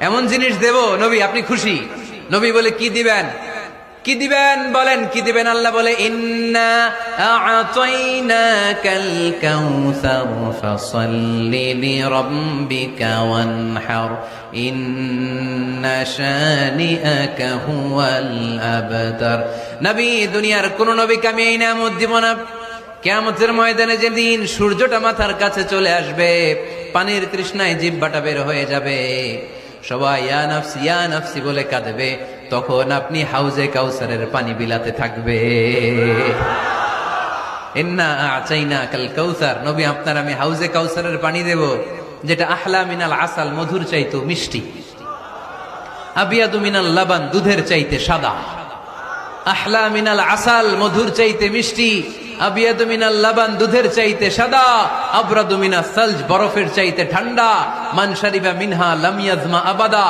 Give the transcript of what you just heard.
এমন জিনিস দেব নবী আপনি খুশি। নবী বলে কি দিবেন, কি দিবেন বলেন, কি দিবেন? আল্লাহ বলে ইন্না আ'তাইনাকাল কাউসার ফাসাল্লি লিরাব্বিকা ওয়ানহার ইন্না শানিআকা হুয়াল আবতার। নবী দুনিয়ার কোন নবীকে আমি এই নিয়ামত দিব না। কিয়ামতের ময়দানে যেদিন সূর্যটা মাথার কাছে চলে আসবে, পানির তৃষ্ণায় জিহ্বাটা বের হয়ে যাবে, সবাই ইয়া নাফসি ইয়া নাফসি বলে কাঁদবে, তখন আপনি হাউজে কাউসারের পানি বিলাতে থাকবে। ইন্না আ'তাইনাকাল কাউসার, নবী আপনার আমি হাউজে কাউসারের পানি দেব, যেটা আহলা মিনাল আসাল, মধুর চাইতে মিষ্টি, আবিয়াদু মিনাল লাবান, দুধের চাইতে সাদা। আহলা মিনাল আসাল, মধুর চাইতে মিষ্টি, আবিয়াদু মিনাল লাবান, দুধের চাইতে সাদা, আবরাদু মিনাস সালজ, বরফের চাইতে ঠান্ডা, মান শারিবা মিনহা লাম ইয়াজমা আবাদা।